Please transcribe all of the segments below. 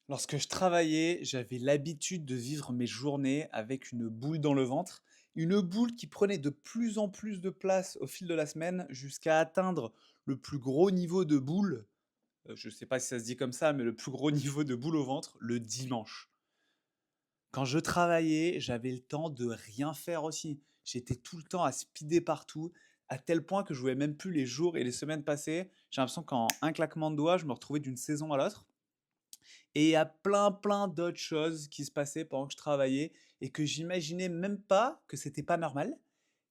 Lorsque je travaillais, j'avais l'habitude de vivre mes journées avec une boule dans le ventre, une boule qui prenait de plus en plus de place au fil de la semaine jusqu'à atteindre le plus gros niveau de boule, je ne sais pas si ça se dit comme ça, mais le plus gros niveau de boule au ventre, le dimanche. Quand je travaillais, j'avais le temps de rien faire aussi. J'étais tout le temps à speeder partout, à tel point que je ne voyais même plus les jours et les semaines passer. J'ai l'impression qu'en un claquement de doigts, je me retrouvais d'une saison à l'autre. Et il y a plein d'autres choses qui se passaient pendant que je travaillais et que j'imaginais même pas que c'était pas normal.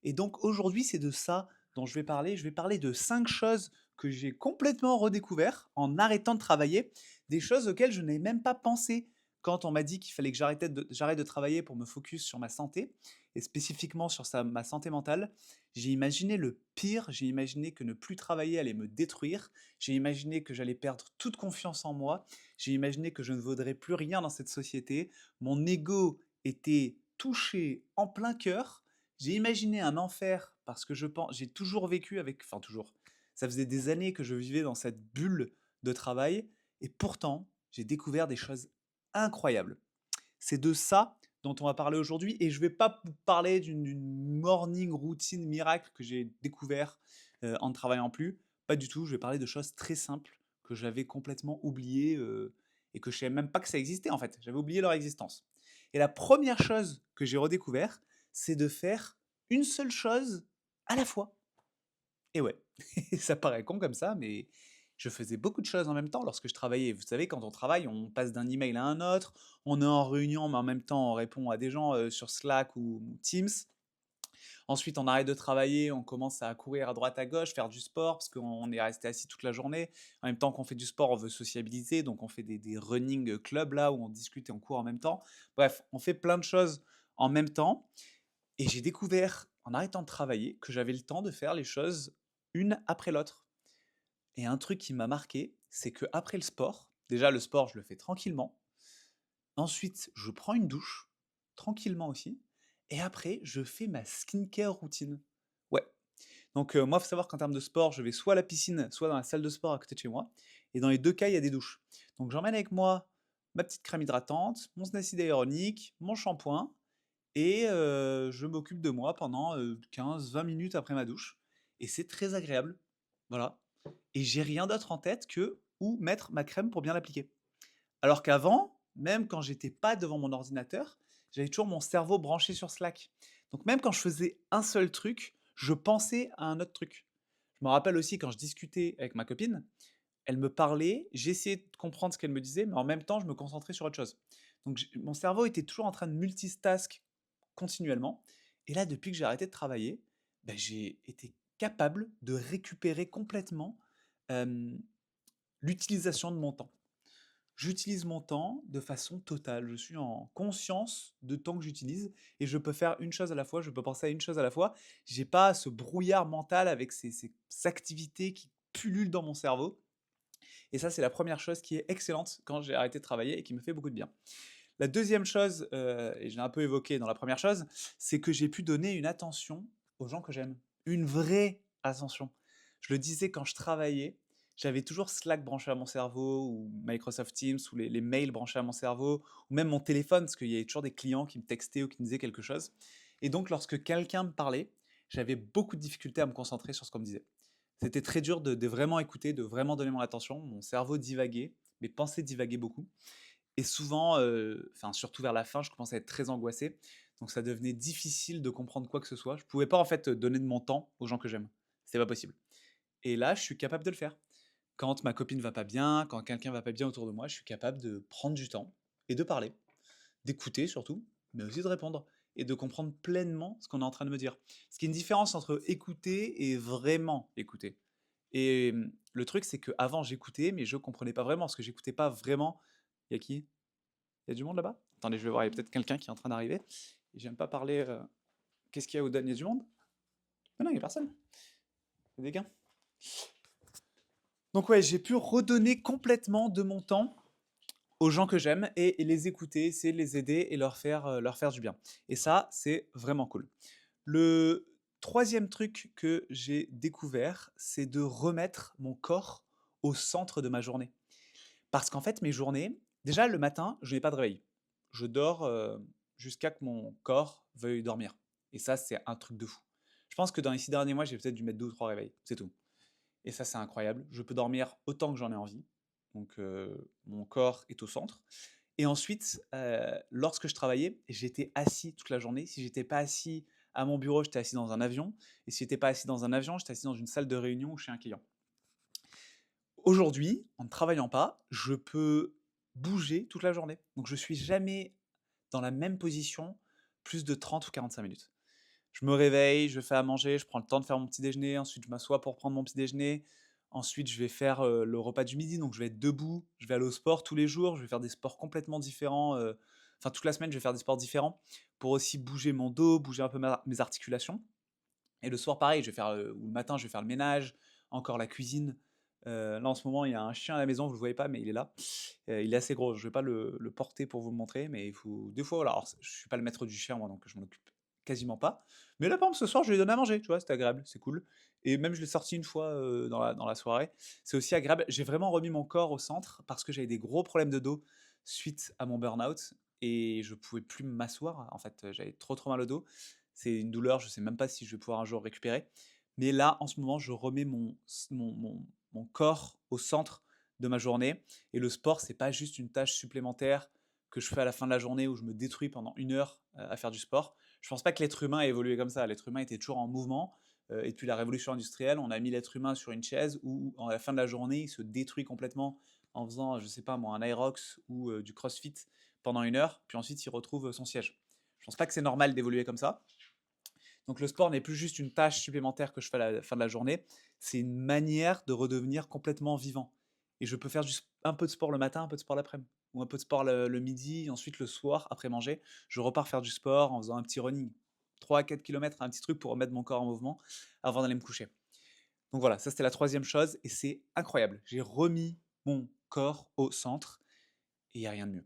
Et donc aujourd'hui, c'est de ça dont je vais parler. Je vais parler de 5 choses que j'ai complètement redécouvert en arrêtant de travailler, des choses auxquelles je n'avais même pas pensé quand on m'a dit qu'il fallait que j'arrête de travailler pour me focus sur ma santé et spécifiquement sur ma santé mentale. J'ai imaginé le pire, j'ai imaginé que ne plus travailler allait me détruire, j'ai imaginé que j'allais perdre toute confiance en moi, j'ai imaginé que je ne vaudrais plus rien dans cette société. Mon ego était touché en plein cœur. J'ai imaginé un enfer parce que je pense, j'ai toujours vécu avec, enfin toujours, ça faisait des années que je vivais dans cette bulle de travail et pourtant, j'ai découvert des choses incroyables. C'est de ça dont on va parler aujourd'hui et je ne vais pas vous parler d'une morning routine miracle que j'ai découvert en ne travaillant plus. Pas du tout, je vais parler de choses très simples que j'avais complètement oubliées et que je ne savais même pas que ça existait en fait. J'avais oublié leur existence. Et la première chose que j'ai redécouvert, c'est de faire une seule chose à la fois. Et ouais, ça paraît con comme ça, mais je faisais beaucoup de choses en même temps lorsque je travaillais. Vous savez, quand on travaille, on passe d'un email à un autre, on est en réunion, mais en même temps, on répond à des gens sur Slack ou Teams. Ensuite, on arrête de travailler, on commence à courir à droite à gauche, faire du sport, parce qu'on est resté assis toute la journée. En même temps qu'on fait du sport, on veut sociabiliser, donc on fait des running clubs là, où on discute et on court en même temps. Bref, on fait plein de choses en même temps. Et j'ai découvert, en arrêtant de travailler, que j'avais le temps de faire les choses une après l'autre. Et un truc qui m'a marqué, c'est que après le sport, déjà le sport, je le fais tranquillement. Ensuite, je prends une douche, tranquillement aussi. Et après, je fais ma skincare routine. Ouais. Donc moi, il faut savoir qu'en termes de sport, je vais soit à la piscine, soit dans la salle de sport à côté de chez moi. Et dans les deux cas, il y a des douches. Donc j'emmène avec moi ma petite crème hydratante, mon acide hyaluronique, mon shampoing. Et je m'occupe de moi pendant 15-20 minutes après ma douche. Et c'est très agréable. Voilà. Et j'ai rien d'autre en tête que où mettre ma crème pour bien l'appliquer. Alors qu'avant, même quand j'étais pas devant mon ordinateur, j'avais toujours mon cerveau branché sur Slack. Donc même quand je faisais un seul truc, je pensais à un autre truc. Je me rappelle aussi quand je discutais avec ma copine, elle me parlait, j'essayais de comprendre ce qu'elle me disait, mais en même temps, je me concentrais sur autre chose. Donc mon cerveau était toujours en train de multitask continuellement. Et là, depuis que j'ai arrêté de travailler, ben, j'ai été capable de récupérer complètement euh, l'utilisation de mon temps. J'utilise mon temps de façon totale. Je suis en conscience de temps que j'utilise et je peux faire une chose à la fois, je peux penser à une chose à la fois. J'ai pas ce brouillard mental avec ces activités qui pullulent dans mon cerveau. Et ça, c'est la première chose qui est excellente quand j'ai arrêté de travailler et qui me fait beaucoup de bien. La deuxième chose, et je l'ai un peu évoqué dans la première chose, c'est que j'ai pu donner une attention aux gens que j'aime. Une vraie attention. Je le disais quand je travaillais, j'avais toujours Slack branché à mon cerveau, ou Microsoft Teams, ou les mails branchés à mon cerveau, ou même mon téléphone, parce qu'il y avait toujours des clients qui me textaient ou qui me disaient quelque chose. Et donc, lorsque quelqu'un me parlait, j'avais beaucoup de difficultés à me concentrer sur ce qu'on me disait. C'était très dur de vraiment écouter, de vraiment donner mon attention. Mon cerveau divaguait, mes pensées divaguaient beaucoup. Et souvent, enfin surtout vers la fin, je commençais à être très angoissé. Donc ça devenait difficile de comprendre quoi que ce soit. Je pouvais pas en fait donner de mon temps aux gens que j'aime. C'était pas possible. Et là, je suis capable de le faire. Quand ma copine va pas bien, quand quelqu'un va pas bien autour de moi, je suis capable de prendre du temps et de parler, d'écouter surtout, mais aussi de répondre et de comprendre pleinement ce qu'on est en train de me dire. Ce qui est une différence entre écouter et vraiment écouter. Et le truc, c'est qu'avant, j'écoutais, mais je comprenais pas vraiment, parce que j'écoutais pas vraiment. Il y a qui? Il y a du monde là-bas? Attendez, je vais voir, il y a peut-être quelqu'un qui est en train d'arriver. Et j'aime pas parler. Qu'est-ce qu'il y a au Dan? Il y a du monde? Mais non, il y a personne. Il y a des gains. Donc ouais, j'ai pu redonner complètement de mon temps aux gens que j'aime et les écouter, c'est les aider et leur faire du bien. Et ça, c'est vraiment cool. Le troisième truc que j'ai découvert, c'est de remettre mon corps au centre de ma journée. Parce qu'en fait, mes journées, Déjà, le matin, je n'ai pas de réveil. Je dors, jusqu'à que mon corps veuille dormir et ça, c'est un truc de fou. Je pense que dans les 6 derniers mois, j'ai peut-être dû mettre 2 ou 3 réveils, c'est tout et ça, c'est incroyable. Je peux dormir autant que j'en ai envie, donc mon corps est au centre et ensuite, lorsque je travaillais, j'étais assis toute la journée. Si j'étais pas assis à mon bureau, j'étais assis dans un avion et si j'étais pas assis dans un avion, j'étais assis dans une salle de réunion ou chez un client. Aujourd'hui, en ne travaillant pas, je peux bouger toute la journée. Donc je suis jamais dans la même position plus de 30 ou 45 minutes. Je me réveille, je fais à manger, je prends le temps de faire mon petit déjeuner, ensuite je m'assois pour prendre mon petit déjeuner. Ensuite, je vais faire, le repas du midi, donc je vais être debout, je vais aller au sport tous les jours, je vais faire des sports complètement différents, enfin toute la semaine, je vais faire des sports différents pour aussi bouger mon dos, bouger un peu mes articulations. Et le soir, pareil, je vais faire, ou le matin, je vais faire le ménage, encore la cuisine. Là, en ce moment, il y a un chien à la maison, vous ne le voyez pas, mais il est là. Il est assez gros, je ne vais pas le porter pour vous le montrer, mais il faut des fois, voilà, alors je ne suis pas le maître du chien moi, donc je m'en occupe quasiment pas. Mais là, par exemple, ce soir, je lui ai donné à manger, tu vois? C'était agréable, c'est cool et même je l'ai sorti une fois, dans la soirée. C'est aussi agréable. J'ai vraiment remis mon corps au centre parce que j'avais des gros problèmes de dos suite à mon burn-out et je pouvais plus m'asseoir. En fait, j'avais trop mal au dos. C'est une douleur, je sais même pas si je vais pouvoir un jour récupérer. Mais là, en ce moment, je remets mon corps au centre de ma journée. Et le sport, c'est pas juste une tâche supplémentaire que je fais à la fin de la journée où je me détruis pendant 1 heure à faire du sport. Je pense pas que l'être humain ait évolué comme ça. L'être humain était toujours en mouvement. Et depuis la révolution industrielle, on a mis l'être humain sur une chaise où, à la fin de la journée, il se détruit complètement en faisant, je sais pas moi, un aerox ou du crossfit pendant 1 heure. Puis ensuite, il retrouve son siège. Je pense pas que c'est normal d'évoluer comme ça. Donc le sport n'est plus juste une tâche supplémentaire que je fais à la fin de la journée, c'est une manière de redevenir complètement vivant. Et je peux faire un peu de sport le matin, un peu de sport l'après-midi, ou un peu de sport le midi, et ensuite le soir, après manger, je repars faire du sport en faisant un petit running. 3 à 4 kilomètres, un petit truc pour remettre mon corps en mouvement avant d'aller me coucher. Donc voilà, ça c'était la troisième chose, et c'est incroyable. J'ai remis mon corps au centre, et il n'y a rien de mieux.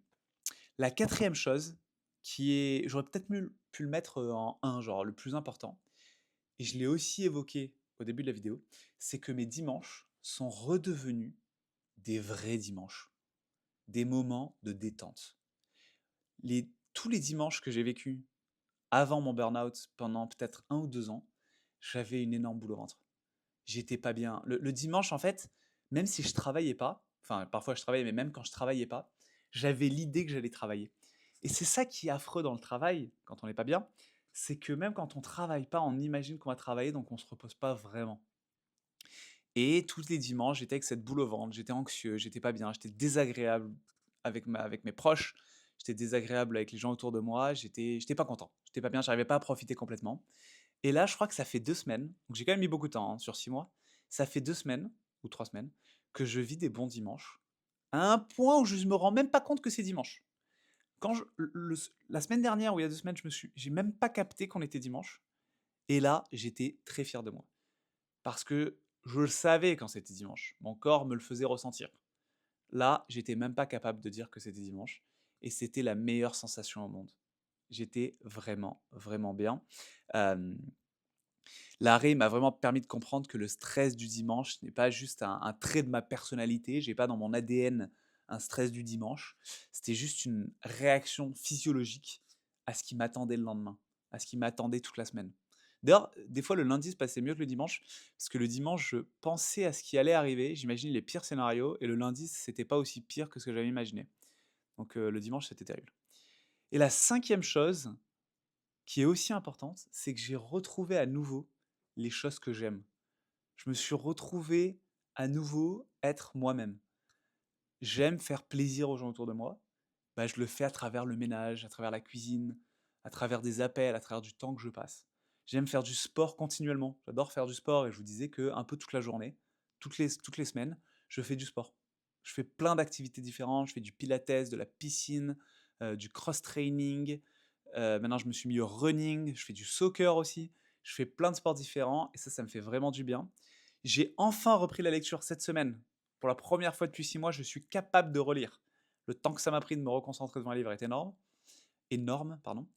La quatrième chose, qui est, j'aurais peut-être pu le mettre en un, genre le plus important, et je l'ai aussi évoqué au début de la vidéo, c'est que mes dimanches sont redevenus des vrais dimanches, des moments de détente. Tous les dimanches que j'ai vécu avant mon burn-out, pendant peut-être 1 ou 2 ans, j'avais une énorme boule au ventre. J'étais pas bien. Le dimanche, en fait, même si je travaillais pas, enfin parfois je travaillais, mais même quand je travaillais pas, j'avais l'idée que j'allais travailler. Et c'est ça qui est affreux dans le travail, quand on n'est pas bien, c'est que même quand on travaille pas, on imagine qu'on va travailler, donc on se repose pas vraiment. Et tous les dimanches, j'étais avec cette boule au ventre, j'étais anxieux, j'étais pas bien, j'étais désagréable avec mes proches, j'étais désagréable avec les gens autour de moi, j'étais pas content, j'étais pas bien, j'arrivais pas à profiter complètement. Et là, je crois que ça fait 2 semaines, donc j'ai quand même mis beaucoup de temps, hein, sur 6 mois. Ça fait 2 semaines ou 3 semaines que je vis des bons dimanches, à un point où je me rends même pas compte que c'est dimanche. Quand je le la semaine dernière ou il y a 2 semaines, j'ai même pas capté qu'on était dimanche et là, j'étais très fier de moi. Parce que je le savais quand c'était dimanche. Mon corps me le faisait ressentir. Là, j'étais même pas capable de dire que c'était dimanche et c'était la meilleure sensation au monde. J'étais vraiment, vraiment bien. Hem, L'arrêt m'a vraiment permis de comprendre que le stress du dimanche n'est pas juste un trait de ma personnalité. J'ai pas dans mon ADN un stress du dimanche. C'était juste une réaction physiologique à ce qui m'attendait le lendemain, à ce qui m'attendait toute la semaine. D'ailleurs, des fois, le lundi se passait mieux que le dimanche, parce que le dimanche, je pensais à ce qui allait arriver, j'imagine les pires scénarios, et le lundi, c'était pas aussi pire que ce que j'avais imaginé. Donc le dimanche, c'était terrible. Et la cinquième chose, qui est aussi importante, c'est que j'ai retrouvé à nouveau les choses que j'aime. Je me suis retrouvé à nouveau être moi-même. J'aime faire plaisir aux gens autour de moi. Bah, je le fais à travers le ménage, à travers la cuisine, à travers des appels, à travers du temps que je passe. J'aime faire du sport continuellement. J'adore faire du sport et je vous disais que un peu toute la journée, toutes les semaines, je fais du sport. Je fais plein d'activités différentes. Je fais du pilates, de la piscine, du cross-training. Maintenant, je me suis mis au running. Je fais du soccer aussi. Je fais plein de sports différents et ça me fait vraiment du bien. J'ai enfin repris la lecture cette semaine. Pour la première fois depuis 6 mois, je suis capable de relire. Le temps que ça m'a pris de me reconcentrer devant un livre est énorme, pardon.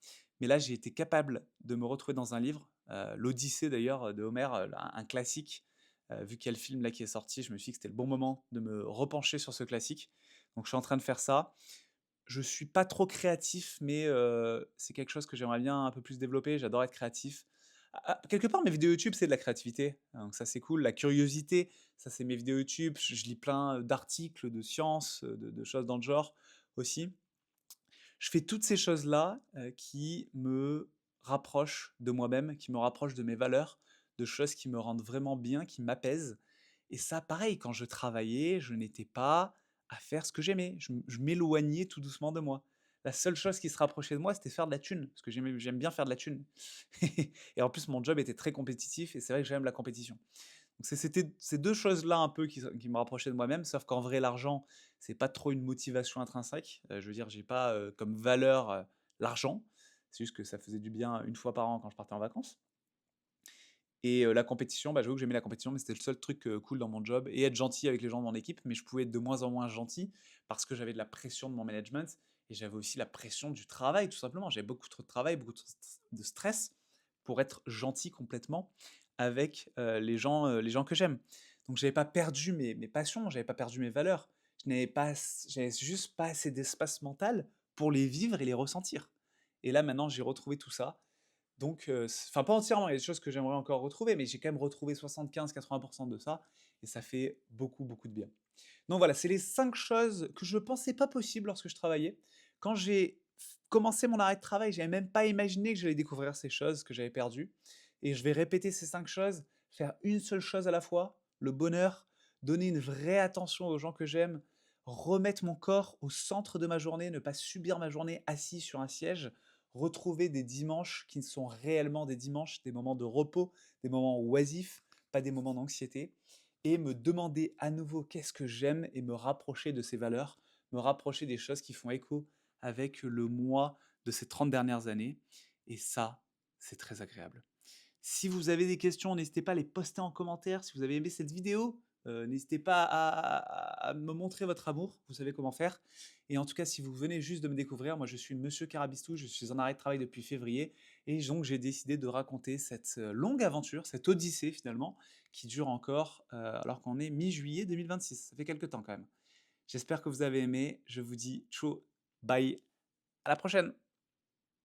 Mais là, j'ai été capable de me retrouver dans un livre, l'Odyssée d'ailleurs de Homère, un classique. Vu qu'il y a le film là qui est sorti, je me suis dit que c'était le bon moment de me repencher sur ce classique. Donc je suis en train de faire ça. Je suis pas trop créatif, mais c'est quelque chose que j'aimerais bien un peu plus développer. J'adore être créatif. Quelque part, mes vidéos YouTube, c'est de la créativité, donc ça, c'est cool. La curiosité, ça, c'est mes vidéos YouTube. Je lis plein, d'articles de sciences, de choses dans le genre aussi. Je fais toutes ces choses-là, qui me rapprochent de moi-même, qui me rapprochent de mes valeurs, de choses qui me rendent vraiment bien, qui m'apaisent et ça, pareil, quand je travaillais, je n'étais pas à faire ce que j'aimais. Je m'éloignais tout doucement de moi. La seule chose qui se rapprochait de moi, c'était faire de la thune, parce que j'aime bien faire de la thune et en plus, mon job était très compétitif et c'est vrai que j'aime la compétition. Donc c'était ces 2 choses-là un peu qui me rapprochaient de moi-même, sauf qu'en vrai l'argent, c'est pas trop une motivation intrinsèque. Je veux dire, j'ai pas, comme valeur, l'argent. C'est juste que ça faisait du bien une fois par an quand je partais en vacances et la compétition, bah, j'avoue que j'aimais la compétition, mais c'était le seul truc, cool dans mon job et être gentil avec les gens de mon équipe, mais je pouvais être de moins en moins gentil parce que j'avais de la pression de mon management et j'avais aussi la pression du travail tout simplement. J'avais beaucoup trop de travail, beaucoup de stress pour être gentil complètement avec, les gens que j'aime. Donc j'avais pas perdu mes passions, j'avais pas perdu mes valeurs. J'avais juste pas assez d'espace mental pour les vivre et les ressentir et là maintenant j'ai retrouvé tout ça donc, enfin pas entièrement, il y a des choses que j'aimerais encore retrouver, mais j'ai quand même retrouvé 75-80 de ça et ça fait beaucoup, beaucoup de bien. Donc voilà, c'est les 5 choses que je ne pensais pas possibles lorsque je travaillais. Quand j'ai commencé mon arrêt de travail, j'avais même pas imaginé que j'allais découvrir ces choses que j'avais perdues et je vais répéter ces 5 choses, faire une seule chose à la fois, le bonheur, donner une vraie attention aux gens que j'aime, remettre mon corps au centre de ma journée, ne pas subir ma journée assis sur un siège, retrouver des dimanches qui sont réellement des dimanches, des moments de repos, des moments oisifs, pas des moments d'anxiété et me demander à nouveau qu'est-ce que j'aime et me rapprocher de ces valeurs, me rapprocher des choses qui font écho avec le moi de ces 30 dernières années. Et ça, c'est très agréable. Si vous avez des questions, n'hésitez pas à les poster en commentaire. Si vous avez aimé cette vidéo, n'hésitez pas à me montrer votre amour, vous savez comment faire. Et en tout cas, si vous venez juste de me découvrir, moi je suis Monsieur Carabistou, je suis en arrêt de travail depuis février, et donc j'ai décidé de raconter cette longue aventure, cette odyssée finalement, qui dure encore alors qu'on est mi-juillet 2026. Ça fait quelques temps quand même. J'espère que vous avez aimé, je vous dis ciao, bye, à la prochaine.